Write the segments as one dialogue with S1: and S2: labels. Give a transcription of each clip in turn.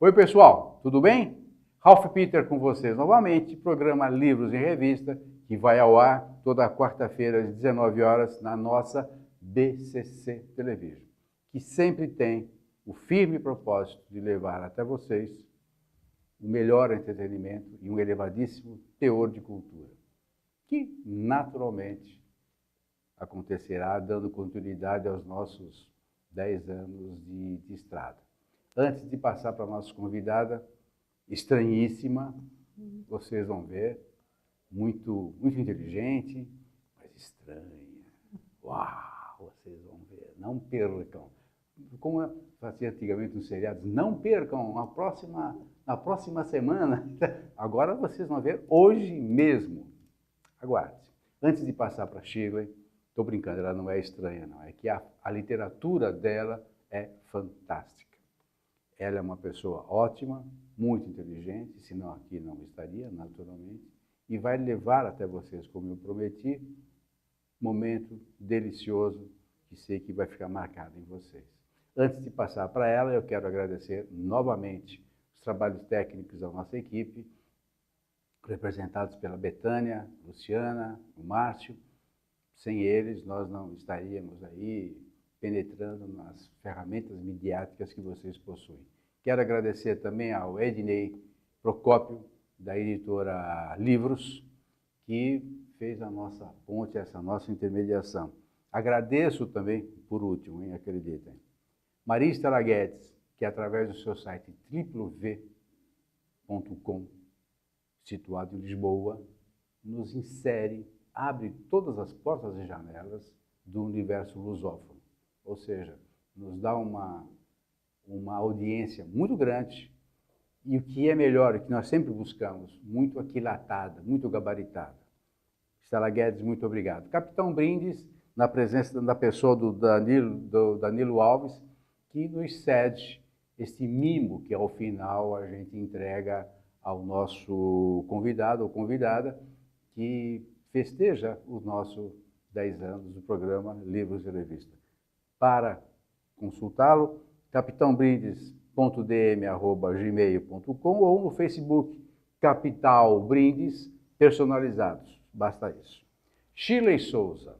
S1: Oi, pessoal, tudo bem? Ralph Peter com vocês novamente, programa Livros em Revista, que vai ao ar toda quarta-feira às 19 horas na nossa BCC Television, que sempre tem o firme propósito de levar até vocês o melhor entretenimento e um elevadíssimo teor de cultura, que naturalmente acontecerá dando continuidade aos nossos 10 anos de estrada. Antes de passar para a nossa convidada, estranhíssima, vocês vão ver, muito inteligente, mas estranha. Uau, vocês vão ver, não percam. Como eu fazia antigamente nos seriados, não percam na próxima semana. Agora vocês vão ver hoje mesmo. Aguarde. Antes de passar para a Shirley, estou brincando, ela não é estranha, não. É que a literatura dela é fantástica. Ela é uma pessoa ótima, muito inteligente, senão aqui não estaria, naturalmente, e vai levar até vocês, como eu prometi, um momento delicioso que sei que vai ficar marcado em vocês. Antes de passar para ela, eu quero agradecer novamente os trabalhos técnicos da nossa equipe, representados pela Betânia, Luciana, o Márcio. Sem eles, nós não estaríamos aí penetrando nas ferramentas midiáticas que vocês possuem. Quero agradecer também ao Ednei Procópio, da editora Livros, que fez a nossa ponte, essa nossa intermediação. Agradeço também, por último, acreditem, Maria Estela Guedes, que através do seu site www.com, situado em Lisboa, nos insere, abre todas as portas e janelas do universo lusófono. Ou seja, nos dá uma audiência muito grande e o que é melhor, o que nós sempre buscamos, muito aquilatada, muito gabaritada. Estela Guedes, muito obrigado. Capitão Brindes, na presença da pessoa do Danilo Alves, que nos cede este mimo que ao final a gente entrega ao nosso convidado ou convidada, que festeja os nossos 10 anos do programa Livros e Revista. Para consultá-lo, capitãobrindes.dm@gmail.com ou no Facebook Capital Brindes personalizados. Basta isso. Shirley Souza,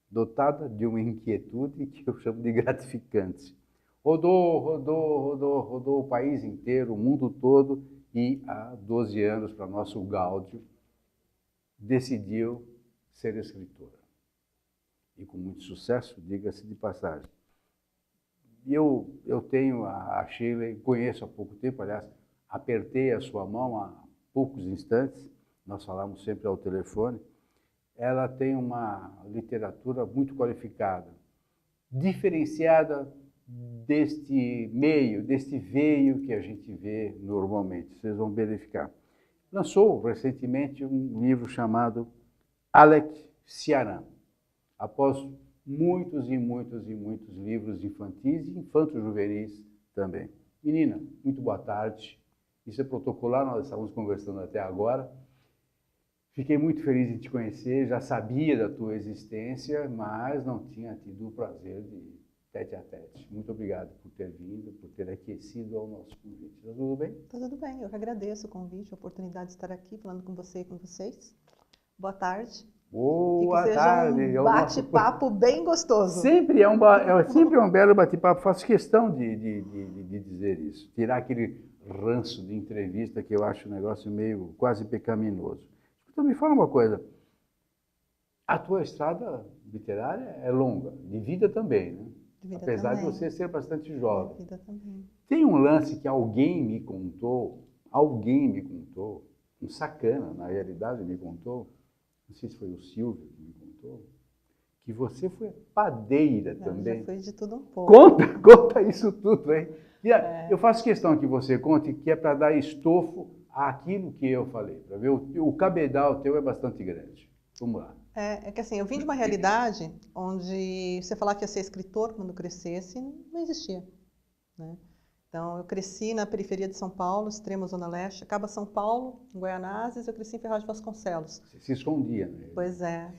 S1: dotada de uma inquietude que eu chamo de gratificante. Rodou o país inteiro, o mundo todo, e há 12 anos, para nosso gáudio, decidiu ser escritora. E com muito sucesso, diga-se de passagem. Eu tenho a Shirley, conheço há pouco tempo, aliás, apertei a sua mão há poucos instantes, nós falamos sempre ao telefone. Ela tem uma literatura muito qualificada, diferenciada deste meio, deste veio que a gente vê normalmente, vocês vão verificar. Lançou recentemente um livro chamado Alec Ciarán, após muitos livros infantis e infanto-juvenis também. Menina, muito boa tarde. Isso é protocolar, nós estávamos conversando até agora. Fiquei muito feliz em te conhecer, já sabia da tua existência, mas não tinha tido o prazer de tete a tete. Muito obrigado por ter vindo, por ter aquecido ao nosso convite. Tá tudo bem?
S2: Tá tudo bem, eu que agradeço o convite, a oportunidade de estar aqui falando com você e com vocês. Boa tarde.
S1: Boa tarde.
S2: Um bate-papo bem gostoso.
S1: Sempre é um belo bate-papo. Faço questão de dizer isso. Tirar aquele ranço de entrevista que eu acho um negócio meio quase pecaminoso. Então me fala uma coisa. A tua estrada literária é longa, de vida também, né?
S2: De vida
S1: Apesar
S2: também.
S1: de você ser bastante jovem.
S2: De vida também.
S1: Tem um lance que alguém me contou, um sacana, na realidade, me contou, não sei se foi o Silvio que me contou, que você foi padeira também.
S2: Já foi de tudo um pouco.
S1: Conta isso tudo, hein? Eu faço questão que você conte, que é para dar estofo àquilo que eu falei, para ver o cabedal teu é bastante grande. Vamos lá.
S2: É que assim, eu vim de uma realidade onde você falar que ia ser escritor quando crescesse, não existia, né? Então, eu cresci na periferia de São Paulo, extrema Zona Leste, acaba São Paulo, em Guaianazes, eu cresci em Ferraz de Vasconcelos.
S1: Você se escondia, né?
S2: Pois é.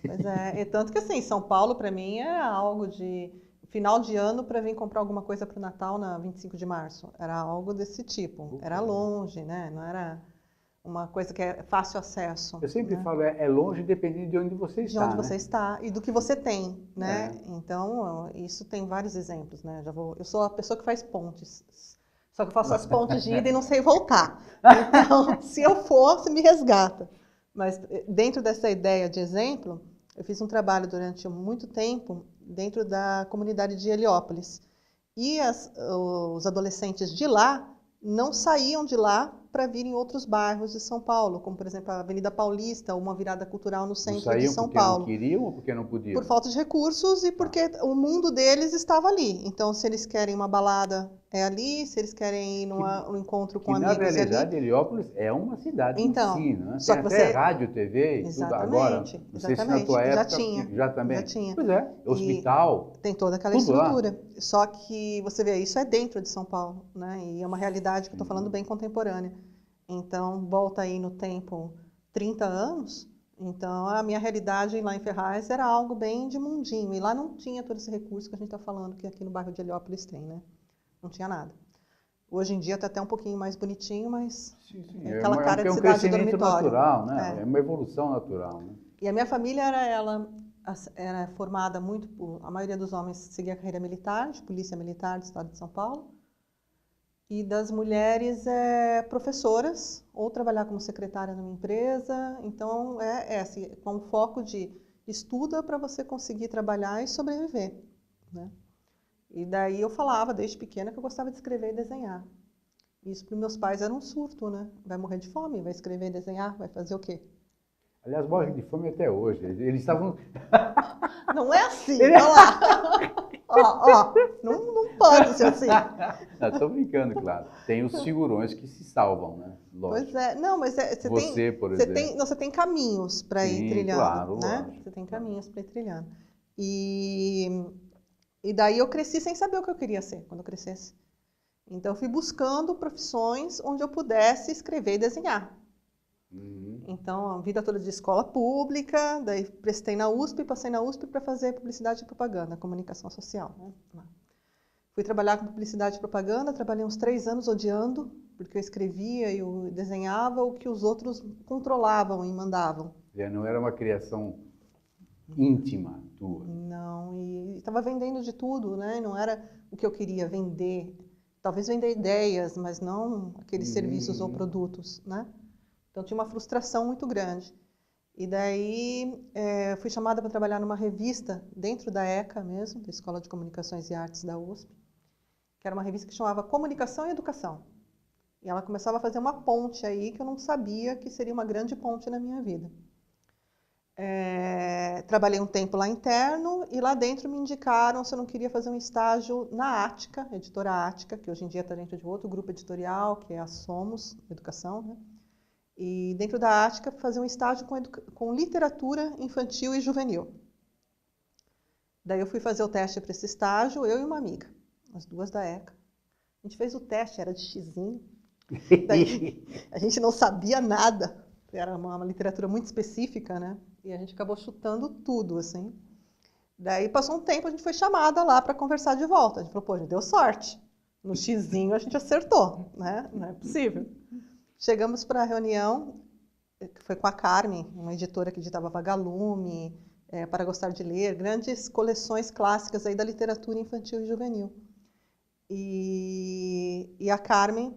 S2: E tanto que assim, São Paulo para mim era algo de final de ano para vir comprar alguma coisa para o Natal na 25 de março. Era algo desse tipo. Era longe, né? Não era uma coisa que é fácil acesso.
S1: Eu sempre
S2: né?
S1: falo, é longe dependendo de onde você está.
S2: De onde você está e do que você tem, né?
S1: É.
S2: Então, isso tem vários exemplos, né? Eu sou a pessoa que faz pontes. Só que eu faço as pontes de ida e não sei voltar. Então, se eu for, você me resgata. Mas dentro dessa ideia de exemplo, eu fiz um trabalho durante muito tempo dentro da comunidade de Heliópolis. E os adolescentes de lá não saíam de lá para vir em outros bairros de São Paulo, como, por exemplo, a Avenida Paulista, uma virada cultural no centro de São
S1: porque
S2: Paulo.
S1: não queriam ou porque não podiam?
S2: Por falta de recursos e porque o mundo deles estava ali. Então, se eles querem uma balada, é ali. Se eles querem ir no encontro com amigos,
S1: na realidade,
S2: é ali.
S1: Heliópolis é uma cidade
S2: Então,
S1: em si, né?
S2: só
S1: Tem
S2: que
S1: até
S2: você...
S1: rádio, TV e tudo agora.
S2: Exatamente,
S1: Não sei se na tua
S2: já
S1: época
S2: tinha,
S1: já também.
S2: já tinha.
S1: Pois é, hospital.
S2: E tem toda aquela
S1: tudo lá.
S2: estrutura. Só que você vê, isso é dentro de São Paulo, né? E é uma realidade que eu estou falando bem contemporânea. Então, volta aí no tempo 30 anos. Então, a minha realidade lá em Ferraz era algo bem de mundinho. E lá não tinha todo esse recurso que a gente está falando que aqui no bairro de Heliópolis tem, né? Não tinha nada. Hoje em dia está até um pouquinho mais bonitinho, mas
S1: Sim.
S2: é aquela cara de
S1: um
S2: cidade de
S1: crescimento
S2: dormitório.
S1: natural, né? É uma evolução natural, né?
S2: E a minha família era formada muito por... A maioria dos homens seguia a carreira militar, de polícia militar do estado de São Paulo. E das mulheres, professoras, ou trabalhar como secretária numa empresa. Então, assim, com foco de estuda para você conseguir trabalhar e sobreviver, né? E daí eu falava, desde pequena, que eu gostava de escrever e desenhar. Isso para meus pais era um surto, né? Vai morrer de fome, vai escrever e desenhar, vai fazer o quê?
S1: Aliás, morre de fome até hoje. Eles estavam...
S2: Não é assim, olha lá. Não pode ser assim.
S1: Estou brincando, claro. Tem os figurões que se salvam, né? Lógico.
S2: Pois é, não, mas
S1: Você, por exemplo.
S2: Você tem caminhos para ir trilhando,
S1: claro,
S2: né?
S1: lógico.
S2: Você tem caminhos para ir trilhando. E daí eu cresci sem saber o que eu queria ser quando eu crescesse. Então eu fui buscando profissões onde eu pudesse escrever e desenhar. Então, a vida toda de escola pública, daí prestei na USP, passei na USP para fazer publicidade e propaganda, comunicação social, né? Fui trabalhar com publicidade e propaganda, trabalhei uns 3 anos odiando, porque eu escrevia e eu desenhava o que os outros controlavam e mandavam.
S1: Não era uma criação íntima tua.
S2: Não, e estava vendendo de tudo, né? Não era o que eu queria vender. Talvez vender ideias, mas não aqueles serviços ou produtos, né? Então, tinha uma frustração muito grande. E daí, fui chamada para trabalhar numa revista, dentro da ECA mesmo, da Escola de Comunicações e Artes da USP, que era uma revista que chamava Comunicação e Educação. E ela começava a fazer uma ponte aí, que eu não sabia que seria uma grande ponte na minha vida. Trabalhei um tempo lá interno, e lá dentro me indicaram se eu não queria fazer um estágio na Ática, editora Ática, que hoje em dia está dentro de outro grupo editorial, que é a Somos Educação, né? E dentro da Ática, fazer um estágio com literatura infantil e juvenil. Daí eu fui fazer o teste para esse estágio, eu e uma amiga, as duas da ECA. A gente fez o teste, era de xizinho. Daí, a gente não sabia nada, era uma literatura muito específica, né? E a gente acabou chutando tudo, assim. Daí passou um tempo, a gente foi chamada lá para conversar de volta. A gente falou, pô, a gente deu sorte. No xizinho a gente acertou, né? Não é possível. Chegamos para a reunião, que foi com a Carmen, uma editora que editava Vagalume, Para Gostar de Ler, grandes coleções clássicas aí da literatura infantil e juvenil. E a Carmen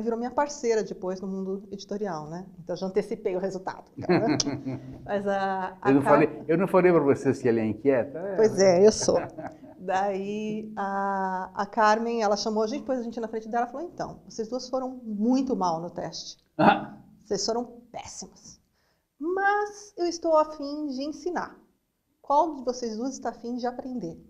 S2: virou minha parceira depois no mundo editorial, né? Então eu já antecipei o resultado. Né? Mas
S1: eu não falei para você se ela é inquieta?
S2: Pois é, eu sou. Daí a Carmen, ela chamou a gente, pôs a gente na frente dela e falou, então, vocês duas foram muito mal no teste. Vocês foram péssimas. Mas eu estou a fim de ensinar. Qual de vocês duas está a fim de aprender?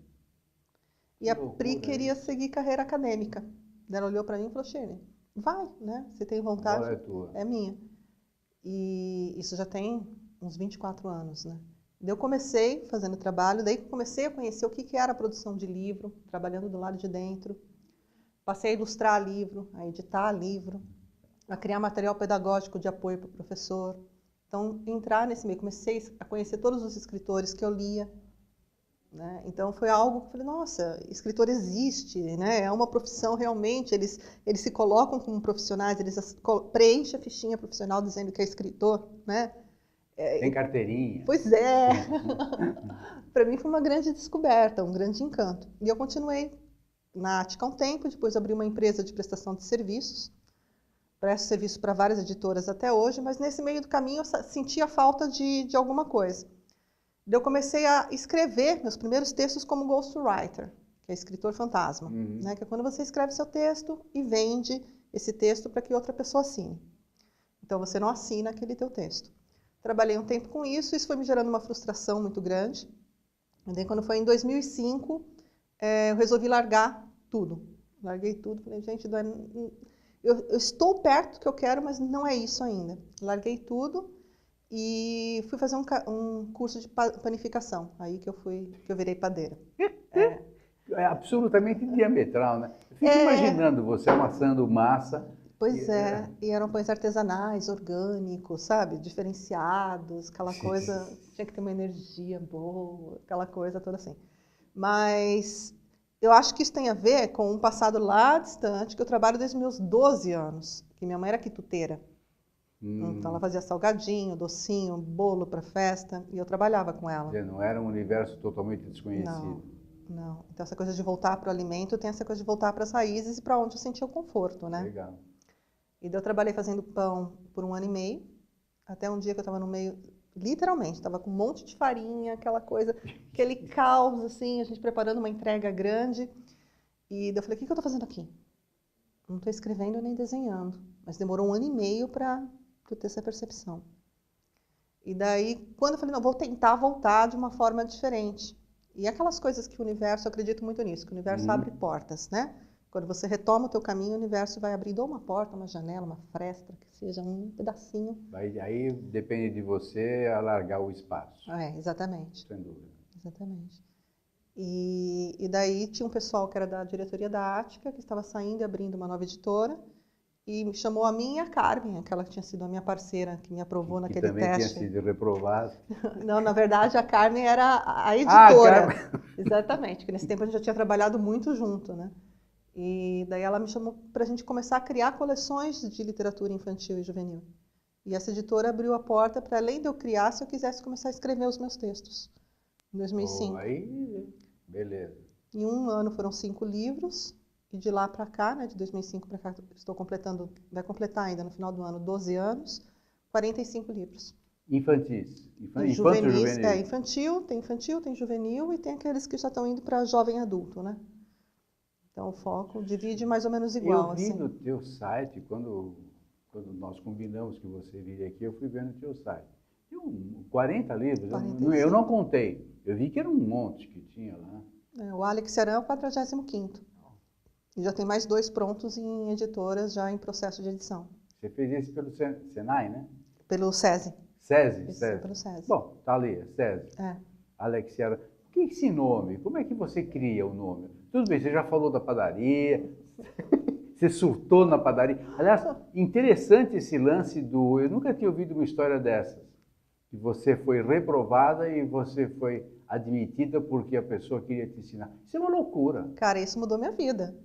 S2: E a Pri queria seguir carreira acadêmica. Ela olhou para mim e falou, Shirley, vai, né? Você tem vontade?
S1: Qual é tua?
S2: É minha. E isso já tem uns 24 anos, né? Daí eu comecei fazendo trabalho, daí comecei a conhecer o que era a produção de livro, trabalhando do lado de dentro. Passei a ilustrar livro, a editar livro, a criar material pedagógico de apoio para o professor. Então, entrar nesse meio, comecei a conhecer todos os escritores que eu lia. né? Então foi algo que eu falei, nossa, escritor existe, né? É uma profissão realmente, eles se colocam como profissionais, eles preenchem a fichinha profissional dizendo que é escritor, né?
S1: Tem carteirinha.
S2: Pois é, para mim foi uma grande descoberta, um grande encanto. E eu continuei na Ática há um tempo, depois abri uma empresa de prestação de serviços, presto serviço para várias editoras até hoje, mas nesse meio do caminho eu sentia falta de alguma coisa. Eu comecei a escrever meus primeiros textos como ghostwriter, que é escritor fantasma, né? Que é quando você escreve seu texto e vende esse texto para que outra pessoa assine. Então você não assina aquele teu texto. Trabalhei um tempo com isso foi me gerando uma frustração muito grande. E daí, quando foi em 2005, eu resolvi largar tudo. Larguei tudo, falei, gente, eu estou perto do que eu quero, mas não é isso ainda. Larguei tudo e fui fazer um curso de panificação. Aí que eu virei padeira.
S1: É absolutamente diametral, né? Eu fico imaginando você amassando massa.
S2: Pois é, e eram pães artesanais, orgânicos, sabe? Diferenciados, aquela coisa, tinha que ter uma energia boa, aquela coisa toda assim. Mas eu acho que isso tem a ver com um passado lá distante, que eu trabalho desde meus 12 anos, que minha mãe era quituteira. Então ela fazia salgadinho, docinho, bolo para festa, e eu trabalhava com ela.
S1: Não era um universo totalmente desconhecido.
S2: Não. Então essa coisa de voltar para o alimento tem essa coisa de voltar para as raízes e para onde eu sentia o conforto, né?
S1: Legal.
S2: E daí eu trabalhei fazendo pão por 1 ano e meio, até um dia que eu estava no meio, literalmente, estava com um monte de farinha, aquela coisa, aquele caos, assim, a gente preparando uma entrega grande. E daí eu falei, o que eu estou fazendo aqui? Não estou escrevendo nem desenhando, mas demorou 1 ano e meio para eu ter essa percepção. E daí, quando eu falei, não, vou tentar voltar de uma forma diferente. E aquelas coisas que o universo, eu acredito muito nisso, que o universo abre portas, né? Quando você retoma o teu caminho, o universo vai abrindo ou uma porta, uma janela, uma fresta, que seja um pedacinho.
S1: Aí depende de você alargar o espaço.
S2: Exatamente.
S1: Sem dúvida.
S2: Exatamente. E daí tinha um pessoal que era da diretoria da Ática, que estava saindo e abrindo uma nova editora, e me chamou a mim e a Carmen, aquela que tinha sido a minha parceira, que me aprovou naquele teste.
S1: Que também tinha sido reprovado.
S2: Não, na verdade, a Carmen era a editora.
S1: Carmen.
S2: Exatamente, porque nesse tempo a gente já tinha trabalhado muito junto, né? E daí ela me chamou para a gente começar a criar coleções de literatura infantil e juvenil. E essa editora abriu a porta para, além de eu criar, se eu quisesse começar a escrever os meus textos. Em 2005.
S1: Aí, beleza.
S2: Em 1 ano foram 5 livros. E de lá para cá, né, de 2005 para cá, estou completando, vai completar ainda no final do ano 12 anos, 45 livros.
S1: Infantis.
S2: Juvenis, infantil, tem juvenil e tem aqueles que já estão indo para jovem adulto, né? Então o foco divide mais ou menos igual.
S1: Eu vi
S2: assim.
S1: no teu site, quando nós combinamos que você viria aqui, eu fui ver no teu site. Tem 40 livros,
S2: 45.
S1: Eu não contei. Eu vi que era um monte que tinha lá.
S2: O Alex Ceran é o 45º. E já tem mais 2 prontos em editoras, já em processo de edição.
S1: Você fez esse pelo Senai, né?
S2: Pelo SESI.
S1: SESI?
S2: Pelo SESI.
S1: Bom, tá ali, SESI. Alex Ceran. O que é esse nome? Como é que você cria o nome? Tudo bem, você já falou da padaria, você surtou na padaria. Aliás, interessante esse lance do... Eu nunca tinha ouvido uma história dessas. Que você foi reprovada e você foi admitida porque a pessoa queria te ensinar. Isso é uma loucura.
S2: Cara, isso mudou minha vida.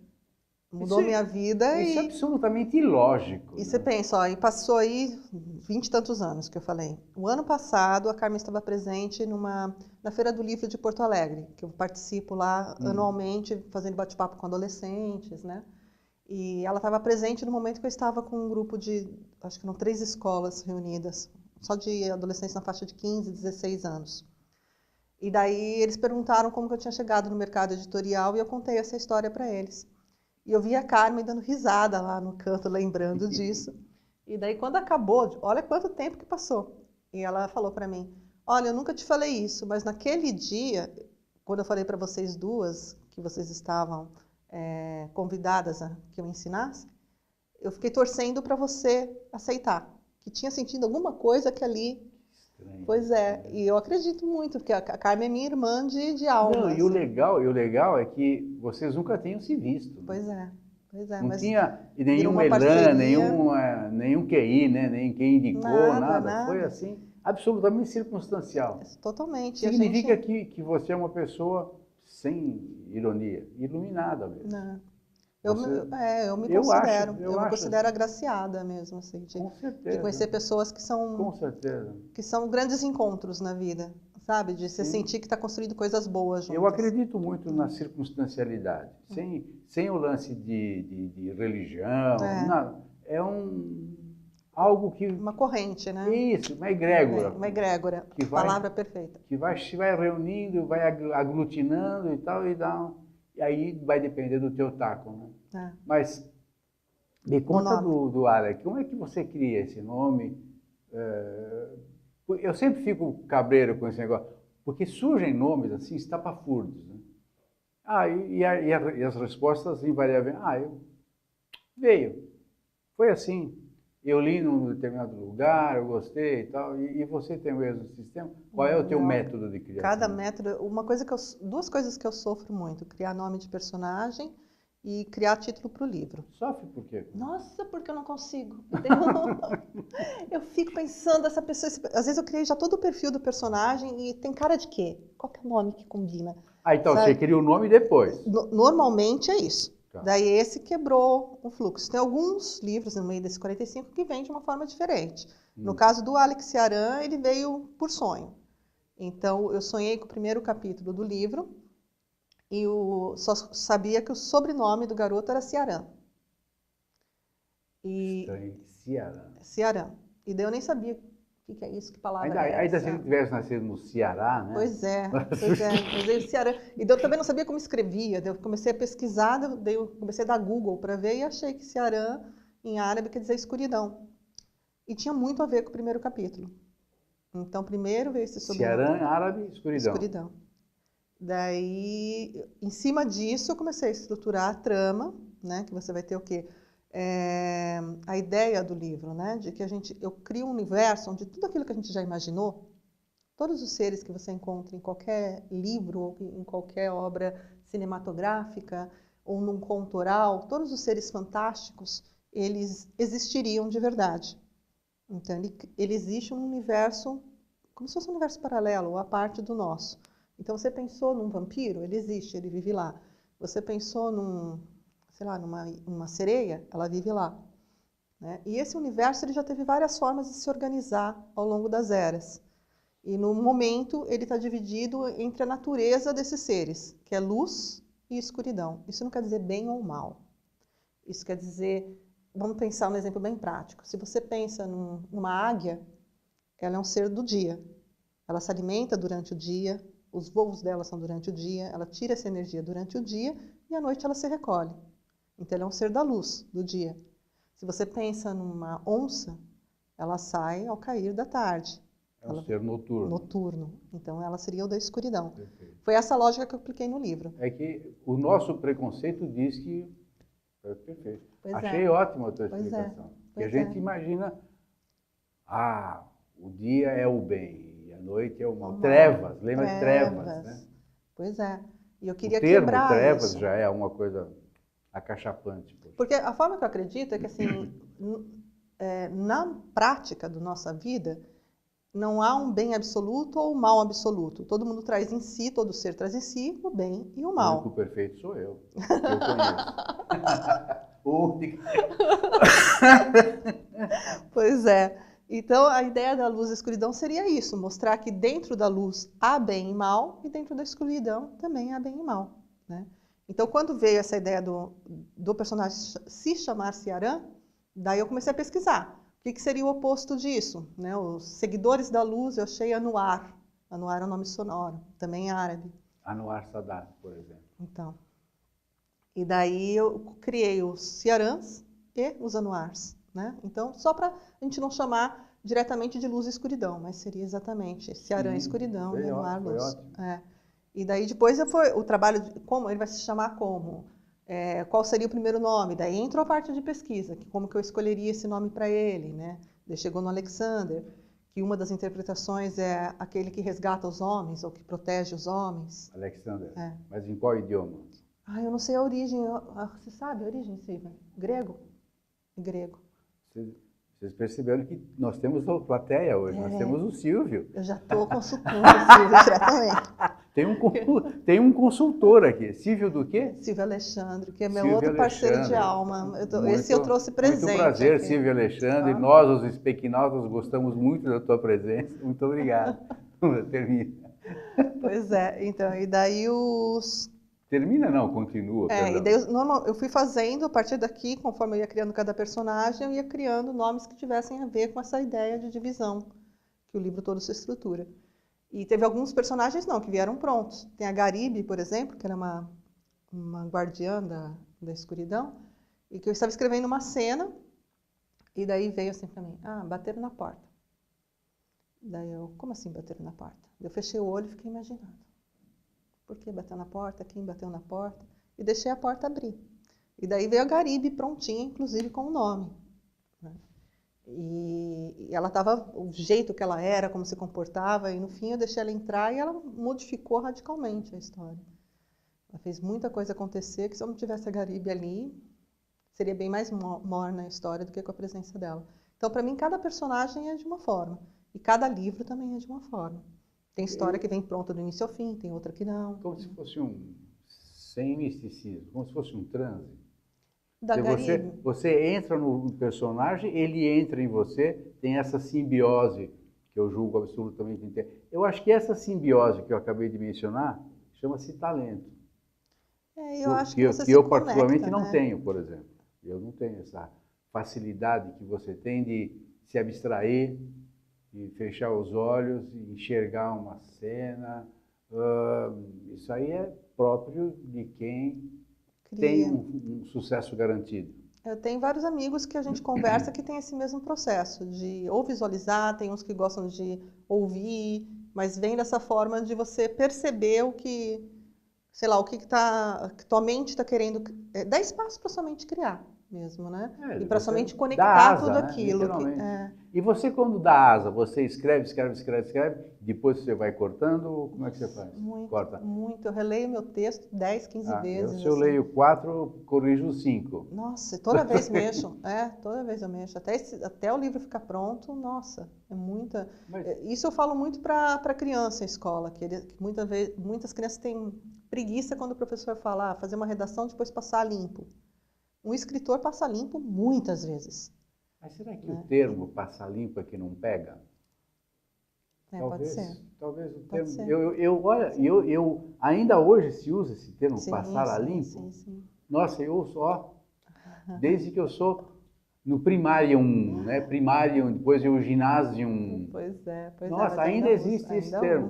S2: Mudou minha vida
S1: Isso é absolutamente ilógico.
S2: E você pensa, ó, e passou aí 20 e tantos anos que eu falei. O ano passado, a Carmen estava presente na Feira do Livro de Porto Alegre, que eu participo lá anualmente, fazendo bate-papo com adolescentes, né? E ela estava presente no momento que eu estava com um grupo de, acho que eram 3 escolas reunidas, só de adolescentes na faixa de 15, 16 anos. E daí eles perguntaram como que eu tinha chegado no mercado editorial e eu contei essa história para eles. E eu vi a Carmen dando risada lá no canto, lembrando disso. E daí, quando acabou, olha quanto tempo que passou. E ela falou para mim, olha, eu nunca te falei isso, mas naquele dia, quando eu falei para vocês duas, que vocês estavam convidadas a que eu ensinasse, eu fiquei torcendo para você aceitar. Que tinha sentido alguma coisa que ali... Estranho. Pois é, e eu acredito muito, porque a Carmen é minha irmã de alma.
S1: Não, e o legal é que vocês nunca tinham se visto. Né?
S2: Pois é.
S1: Não tinha nenhum elan, nenhum QI, né? Nem quem indicou, nada. Foi assim. absolutamente circunstancial.
S2: Totalmente. E a
S1: Significa
S2: gente...
S1: que você é uma pessoa sem ironia, iluminada mesmo.
S2: Não. Eu me
S1: Eu acho,
S2: considero,
S1: eu
S2: eu me
S1: acho
S2: considero
S1: assim.
S2: agraciada mesmo, assim,
S1: Com
S2: de
S1: certeza,
S2: conhecer pessoas
S1: com certeza.
S2: que são grandes encontros na vida, sabe? De você
S1: Sim.
S2: sentir que está construindo coisas boas juntas.
S1: Eu acredito muito na circunstancialidade, sem o lance de religião, nada. É algo que...
S2: Uma corrente, né?
S1: Isso, uma egrégora.
S2: Uma egrégora,
S1: que vai,
S2: palavra perfeita.
S1: Que se vai reunindo, vai aglutinando e tal, e aí vai depender do teu taco, né? Mas me conta do Alec, como é que você cria esse nome? Eu sempre fico cabreiro com esse negócio, porque surgem nomes assim, estapafúrdios, né? E as respostas invariavelmente, veio, foi assim. Eu li num determinado lugar, eu gostei e tal, e você tem o mesmo sistema? Qual é o teu método de criação?
S2: Cada método, duas coisas que eu sofro muito, criar nome de personagem e criar título para o livro.
S1: Sofre por quê?
S2: Nossa, porque eu não consigo. Eu fico pensando, essa pessoa... Às vezes eu criei já todo o perfil do personagem e tem cara de quê? Qual que é o nome que combina?
S1: Então você cria o nome depois?
S2: Normalmente é isso.
S1: Tá.
S2: Daí esse quebrou o fluxo. Tem alguns livros no meio desse 45 que vêm de uma forma diferente. No caso do Alex Ciarán, ele veio por sonho. Então eu sonhei com o primeiro capítulo do livro e só sabia que o sobrenome do garoto era Ciarán. Ciarán. E daí eu nem sabia o que é isso, que palavra é essa.
S1: Ainda se ele tivesse nascido no Ceará, né?
S2: Pois é. Mas aí, Ciarán. E daí eu também não sabia como escrevia. Daí eu comecei a pesquisar, daí eu comecei a dar Google para ver e achei que Ciarán, em árabe, quer dizer escuridão. E tinha muito a ver com o primeiro capítulo. Então, primeiro veio esse sobrenome.
S1: Ciarán, árabe, escuridão.
S2: Escuridão. Daí, em cima disso, eu comecei a estruturar a trama, né? Que você vai ter o quê? A ideia do livro, né? De que eu crio um universo onde tudo aquilo que a gente já imaginou, todos os seres que você encontra em qualquer livro ou em qualquer obra cinematográfica ou num conto oral, todos os seres fantásticos, eles existiriam de verdade. Então, ele existe um universo, como se fosse um universo paralelo, ou a parte do nosso. Então, você pensou num vampiro? Ele existe, ele vive lá. Você pensou numa sereia? Ela vive lá. Né? E esse universo ele já teve várias formas de se organizar ao longo das eras. E, no momento, ele está dividido entre a natureza desses seres, que é luz e escuridão. Isso não quer dizer bem ou mal. Isso quer dizer... Vamos pensar um exemplo bem prático. Se você pensa numa águia, ela é um ser do dia. Ela se alimenta durante o dia, os voos dela são durante o dia, ela tira essa energia durante o dia e à noite ela se recolhe. Então, ela é um ser da luz, do dia. Se você pensa numa onça, ela sai ao cair da tarde.
S1: É um ser noturno.
S2: Noturno. Então, ela seria o da escuridão.
S1: Perfeito.
S2: Foi essa lógica que eu apliquei no livro.
S1: É que o nosso preconceito diz que... Perfeito. Achei ótima a tua explicação. Porque a gente imagina, o dia é o bem e a noite é o mal. Trevas, lembra de trevas, né?
S2: Pois é. E eu queria
S1: o termo
S2: quebrar
S1: trevas
S2: isso.
S1: Já é uma coisa acachapante.
S2: Porque a forma que eu acredito é que, assim, na prática da nossa vida, não há um bem absoluto ou um mal absoluto. Todo mundo traz em si, todo ser traz em si o bem e o mal.
S1: O único perfeito sou eu. Eu conheço. O único.
S2: Pois é. Então, a ideia da luz e escuridão seria isso, mostrar que dentro da luz há bem e mal, e dentro da escuridão também há bem e mal. Né? Então, quando veio essa ideia do personagem se chamar Ciarán, daí eu comecei a pesquisar. O que seria o oposto disso? Né? Os seguidores da luz, eu achei Anwar. Anwar é um nome sonoro, também árabe.
S1: Anwar Sadat, por exemplo.
S2: Então, e daí eu criei os Ciarãs e os Anwars. Né? Então, só para a gente não chamar diretamente de luz e escuridão, mas seria exatamente Ciarán escuridão e Anwar luz. E daí depois foi o trabalho de como ele vai se chamar como, qual seria o primeiro nome. Daí entrou a parte de pesquisa, como que eu escolheria esse nome para ele, né? Daí chegou no Alexander, que uma das interpretações é aquele que resgata os homens ou que protege os homens.
S1: Alexander. Mas em qual idioma?
S2: Eu não sei a origem. Você sabe a origem, Silvia? Grego? Grego.
S1: Você Vocês perceberam que nós temos a plateia hoje, nós temos o Silvio.
S2: Eu já estou consultando o Silvio diretamente.
S1: Tem um consultor aqui. Silvio do quê?
S2: Silvio Alexandre, que é meu
S1: Silvio
S2: outro parceiro de
S1: Alexandre.
S2: alma. Esse eu trouxe presente.
S1: Muito prazer,
S2: aqui.
S1: Silvio Alexandre. Nós, os Speakinautas, gostamos muito da tua presença. Muito obrigado. Termina.
S2: Pois é, então, e daí os...
S1: Termina não, continua.
S2: e daí eu fui fazendo, a partir daqui, conforme eu ia criando cada personagem, eu ia criando nomes que tivessem a ver com essa ideia de divisão, que o livro todo se estrutura. E teve alguns personagens, não, que vieram prontos. Tem a Garibe, por exemplo, que era uma guardiã da escuridão, e que eu estava escrevendo uma cena, e daí veio assim para mim, bateram na porta. Daí eu, como assim bateram na porta? Eu fechei o olho e fiquei imaginando. Por que bateu na porta? Quem bateu na porta? E deixei a porta abrir. E daí veio a Garibe prontinha, inclusive com o nome. Né? E ela estava, o jeito que ela era, como se comportava, e no fim eu deixei ela entrar e ela modificou radicalmente a história. Ela fez muita coisa acontecer que se eu não tivesse a Garibe ali, seria bem mais morna a história do que com a presença dela. Então, para mim, cada personagem é de uma forma. E cada livro também é de uma forma. Tem história que vem pronta do início ao fim, tem outra que não.
S1: Como se fosse sem misticismo, como se fosse um transe.
S2: Da Garibe.
S1: Você entra no personagem, ele entra em você, tem essa simbiose que eu julgo absolutamente inteira. Eu acho que essa simbiose que eu acabei de mencionar chama-se talento.
S2: Eu acho que você
S1: eu
S2: conecta,
S1: particularmente não
S2: né?
S1: tenho, por exemplo. Eu não tenho essa facilidade que você tem de se abstrair, de fechar os olhos e enxergar uma cena. Isso aí é próprio de quem tem um sucesso garantido.
S2: Eu tenho vários amigos que a gente conversa que tem esse mesmo processo de ou visualizar, tem uns que gostam de ouvir, mas vem dessa forma de você perceber o que, sei lá, o que tua mente está querendo, dar espaço para sua mente criar mesmo, né? E para sua mente conectar tudo aquilo.
S1: E você, quando dá asa, você escreve, depois você vai cortando, como é que você faz?
S2: Corta? Muito. Eu releio meu texto 10, 15 vezes.
S1: Se eu leio 4, eu corrijo 5.
S2: Nossa, toda vez mexo. Toda vez eu mexo. Até o livro ficar pronto, nossa, é muita... Isso eu falo muito para criança em escola, que muitas crianças têm preguiça quando o professor fala fazer uma redação, depois passar limpo. Um escritor passa limpo muitas vezes.
S1: Mas será que o termo passar limpo é que não pega?
S2: Pode ser.
S1: Talvez o termo... Olha, ainda hoje se usa esse termo, passar a limpo.
S2: Sim.
S1: Nossa, eu só... Desde que eu sou no primário 1, né? Primário, depois o ginásio 1.
S2: Pois é.
S1: Nossa, ainda existe esse termo.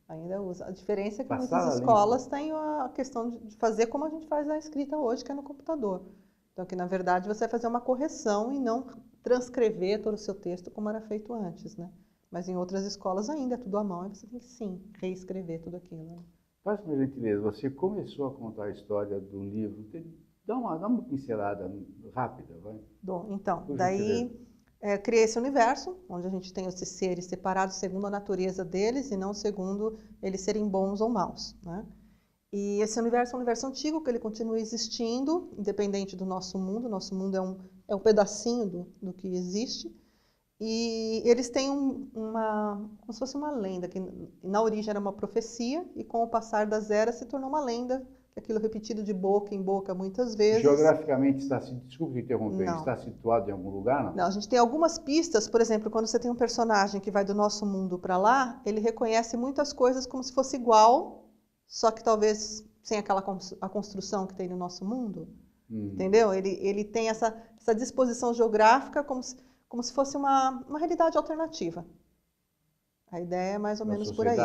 S2: Ainda usa. A diferença é que muitas escolas têm a questão de fazer como a gente faz a escrita hoje, que é no computador. Então, que na verdade você vai fazer uma correção e não transcrever todo o seu texto como era feito antes, né? Mas em outras escolas ainda é tudo à mão e você tem que, sim, reescrever tudo aquilo. Né?
S1: Faz uma gentileza, você começou a contar a história do livro, dá uma pincelada rápida, vai?
S2: Bom, então, daí criei esse universo, onde a gente tem esses seres separados segundo a natureza deles e não segundo eles serem bons ou maus, né? E esse universo é um universo antigo, que ele continua existindo, independente do nosso mundo. Nosso mundo é um pedacinho do que existe. E eles têm como se fosse uma lenda, que na origem era uma profecia, e com o passar das eras se tornou uma lenda, aquilo repetido de boca em boca muitas vezes.
S1: Geograficamente, desculpe interromper, está situado em algum lugar? Não?
S2: Não, a gente tem algumas pistas, por exemplo, quando você tem um personagem que vai do nosso mundo para lá, ele reconhece muitas coisas como se fosse igual, só que talvez sem a construção que tem no nosso mundo, entendeu? Ele tem essa disposição geográfica como se fosse uma realidade alternativa. A ideia é mais ou menos por aí.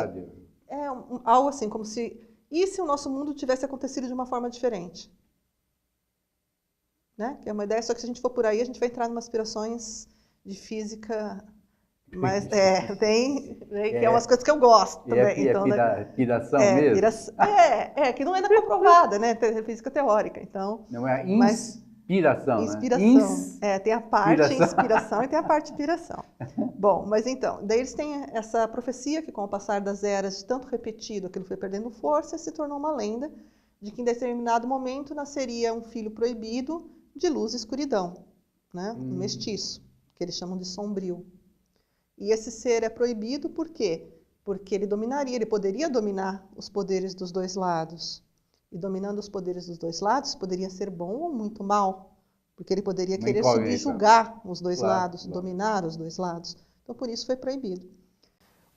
S2: É algo assim, como se... E se o nosso mundo tivesse acontecido de uma forma diferente? Né? Que é uma ideia, só que se a gente for por aí, a gente vai entrar em umas aspirações de física... Mas tem que é umas coisas que eu gosto também.
S1: Então, piração mesmo?
S2: Que não é ainda comprovada, né? Física teórica, então...
S1: Não é inspiração,
S2: inspiração. Né? Tem a parte inspiração e tem a parte piração. Bom, mas então, daí eles têm essa profecia que com o passar das eras, de tanto repetido, aquilo foi perdendo força e se tornou uma lenda de que em determinado momento nasceria um filho proibido de luz e escuridão, né? Um mestiço. que eles chamam de sombrio. E esse ser é proibido por quê? Porque ele poderia dominar os poderes dos dois lados. E dominando os poderes dos dois lados, poderia ser bom ou muito mal. Porque ele poderia querer subjugar os dois lados, dominar os dois lados. Então, por isso foi proibido.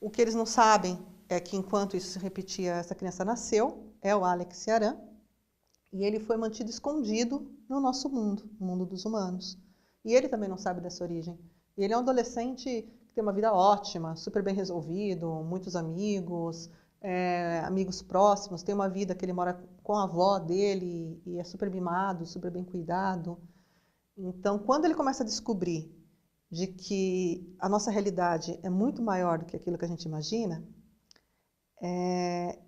S2: O que eles não sabem é que, enquanto isso se repetia, essa criança nasceu, é o Alex Ciarán, e ele foi mantido escondido no nosso mundo, no mundo dos humanos. E ele também não sabe dessa origem. E ele é um adolescente que tem uma vida ótima, super bem resolvido, muitos amigos, amigos próximos, tem uma vida que ele mora com a avó dele e é super mimado, super bem cuidado. Então, quando ele começa a descobrir de que a nossa realidade é muito maior do que aquilo que a gente imagina,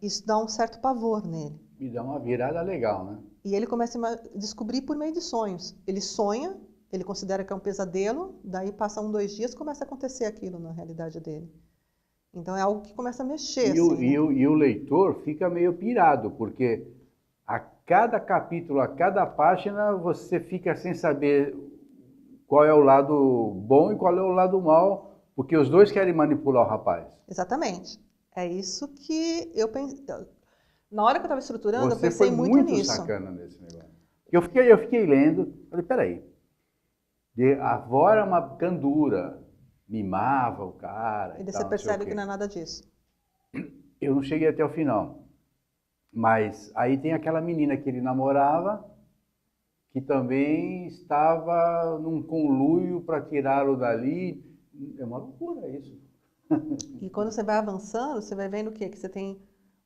S2: isso dá um certo pavor nele.
S1: E dá uma virada legal, né?
S2: E ele começa a descobrir por meio de sonhos. Ele sonha, ele considera que é um pesadelo, daí passa 1, 2 dias, começa a acontecer aquilo na realidade dele. Então é algo que começa a mexer.
S1: E o leitor fica meio pirado, porque a cada capítulo, a cada página, você fica sem saber qual é o lado bom e qual é o lado mal, porque os dois querem manipular o rapaz.
S2: Exatamente. É isso que eu pensei. Na hora que eu estava estruturando, eu pensei muito nisso.
S1: Você foi muito sacana nesse negócio. Eu fiquei lendo, falei, peraí, a avó era uma candura, mimava o cara.
S2: E daí você percebe que não é nada disso.
S1: Eu não cheguei até o final. Mas aí tem aquela menina que ele namorava, que também estava num conluio para tirá-lo dali. É uma loucura isso.
S2: E quando você vai avançando, você vai vendo o quê? Que você tem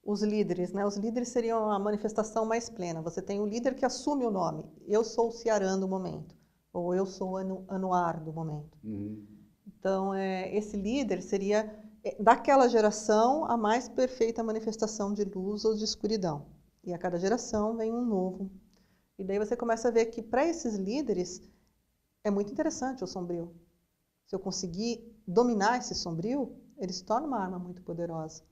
S2: os líderes, né? Os líderes seriam a manifestação mais plena. Você tem o líder que assume o nome. Eu sou o Ciarán do momento. Ou eu sou o Anuar do momento. Então, esse líder seria, daquela geração, a mais perfeita manifestação de luz ou de escuridão. E a cada geração vem um novo. E daí você começa a ver que, para esses líderes, é muito interessante o sombrio. Se eu conseguir dominar esse sombrio, ele se torna uma arma muito poderosa.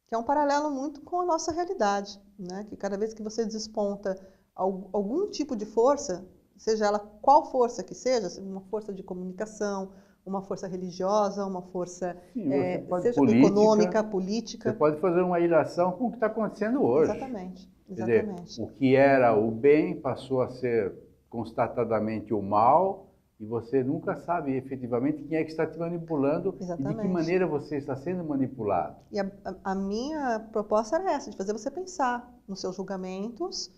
S2: Que é um paralelo muito com a nossa realidade, né? Que cada vez que você desponta algum tipo de força, seja ela qual força que seja, uma força de comunicação, uma força religiosa, uma força seja econômica, política.
S1: Você pode fazer uma ilação com o que está acontecendo hoje.
S2: Exatamente.
S1: Quer dizer, o que era o bem passou a ser constatadamente o mal, e você nunca sabe efetivamente quem é que está te manipulando. Exatamente. E de que maneira você está sendo manipulado.
S2: E a minha proposta era essa, de fazer você pensar nos seus julgamentos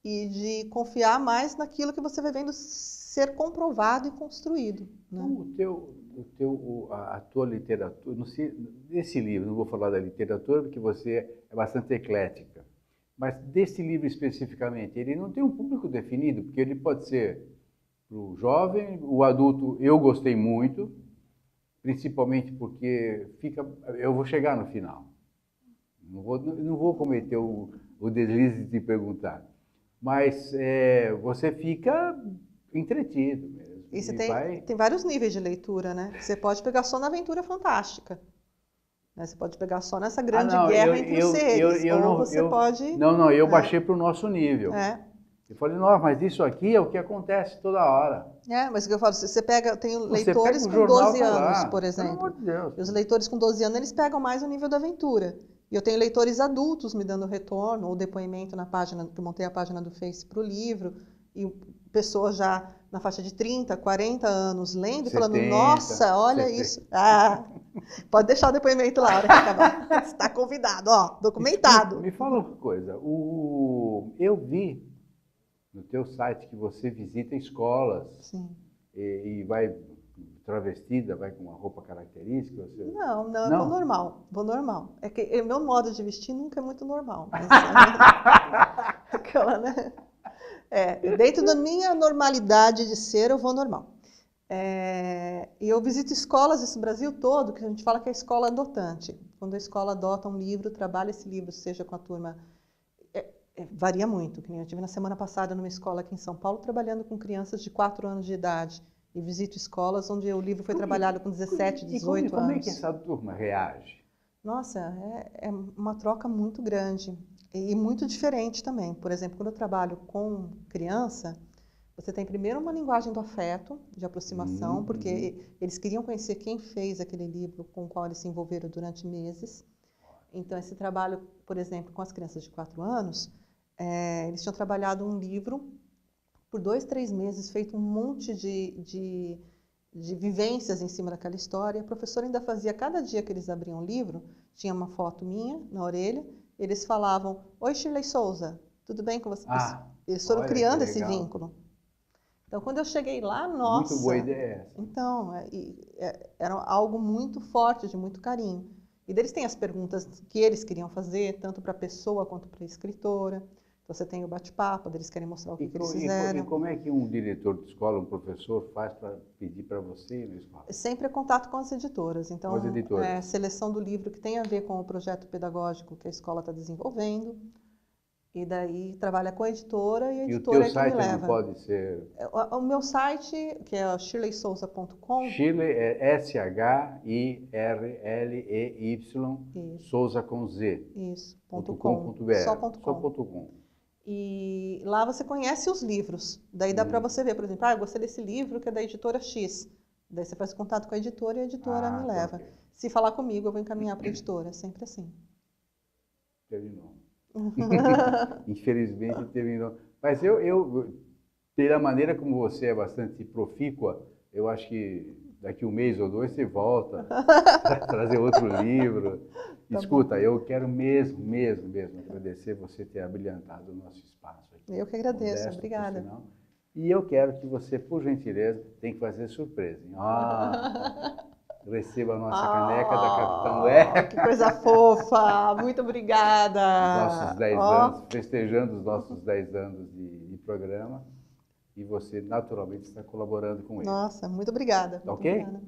S2: e de confiar mais naquilo que você vai vendo ser comprovado e construído. Né?
S1: A tua literatura, desse livro, não vou falar da literatura porque você é bastante eclética, mas desse livro especificamente, ele não tem um público definido, porque ele pode ser para o jovem, o adulto eu gostei muito, principalmente porque eu vou chegar no final. Não vou cometer o deslize de te perguntar. Mas você fica entretido mesmo.
S2: E você tem vários níveis de leitura, né? Você pode pegar só na aventura fantástica. Né? Você pode pegar só nessa grande guerra entre os seres.
S1: Eu baixei para o nosso nível. Eu falei, nossa, mas isso aqui é o que acontece toda hora.
S2: Mas o que eu falo, você pega, tem leitores com 12 anos, por exemplo.
S1: Pelo amor de Deus.
S2: E os leitores com 12 anos, eles pegam mais o nível da aventura. E eu tenho leitores adultos me dando retorno ou depoimento na página, que eu montei a página do Face para o livro, e pessoas já na faixa de 30, 40 anos lendo e falando, nossa, olha 70. Isso. Pode deixar o depoimento lá, a hora que acabar. Você está convidado, documentado.
S1: Me fala uma coisa, eu vi no teu site que você visita escolas.
S2: Sim.
S1: E vai travestida, vai com uma roupa característica?
S2: Não, eu vou normal. É que o meu modo de vestir nunca é muito normal. Mas, aquela, né? Dentro da minha normalidade de ser, eu vou normal. E eu visito escolas desse Brasil todo, que a gente fala que é escola adotante. Quando a escola adota um livro, trabalha esse livro, seja com a turma... varia muito. Eu estive na semana passada numa escola aqui em São Paulo, trabalhando com crianças de 4 anos de idade. E visito escolas onde o livro foi trabalhado com 17, 18 anos.
S1: Como é que essa turma reage?
S2: Nossa, é uma troca muito grande e muito diferente também. Por exemplo, quando eu trabalho com criança, Você tem primeiro uma linguagem do afeto, de aproximação, porque eles queriam conhecer quem fez aquele livro com o qual eles se envolveram durante meses. Então, esse trabalho, por exemplo, com as crianças de 4 anos, eles tinham trabalhado um livro por 2, 3 meses, feito um monte de vivências em cima daquela história. A professora ainda fazia, cada dia que eles abriam o livro, tinha uma foto minha na orelha, eles falavam: "Oi, Shirley Souza, tudo bem com você?" Eles foram criando esse vínculo. Então, quando eu cheguei lá, nossa...
S1: Muito boa ideia essa.
S2: Então, era algo muito forte, de muito carinho. E deles tem as perguntas que eles queriam fazer, tanto para a pessoa quanto para a escritora. Então, você tem o bate-papo, eles querem mostrar o que eles fizeram.
S1: E como é que um diretor de escola, um professor, faz para pedir para você ir na escola?
S2: Sempre é contato com as editoras. Então,
S1: as editoras.
S2: Seleção do livro que tem a ver com o projeto pedagógico que a escola está desenvolvendo. E daí trabalha com a editora e a editora é quem me leva.
S1: E o teu site não pode ser...
S2: O meu site, que é shirleysouza.com.
S1: Shirley é S-H-I-R-L-E-Y, Souza com Z.
S2: Isso,
S1: .com.br.
S2: Só .com. E lá você conhece os livros. Daí dá para você ver, por exemplo, eu gostei desse livro que é da editora X. Daí você faz contato com a editora e a editora me leva. Okay. Se falar comigo, eu vou encaminhar para a editora, sempre assim.
S1: Terminou. Infelizmente terminou. Mas eu, pela maneira como você é bastante profícua, eu acho que daqui 1 mês ou 2 você volta para trazer outro livro. Tá. Escuta, bom. Eu quero mesmo agradecer você ter abrilhantado o nosso espaço aqui.
S2: Eu que agradeço, obrigada.
S1: E eu quero que você, por gentileza, tem que fazer surpresa. Receba a nossa caneca da Capitão Leca.
S2: Que coisa fofa! Muito obrigada!
S1: Nossos 10 anos, festejando os nossos 10 anos de programa. E você, naturalmente, está colaborando com ele.
S2: Nossa, muito obrigada.
S1: Tá ok?
S2: Obrigada.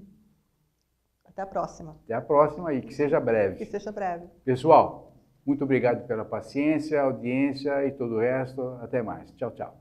S2: Até a próxima.
S1: Até a próxima e que seja breve.
S2: Que seja breve.
S1: Pessoal, muito obrigado pela paciência, audiência e todo o resto. Até mais. Tchau, tchau.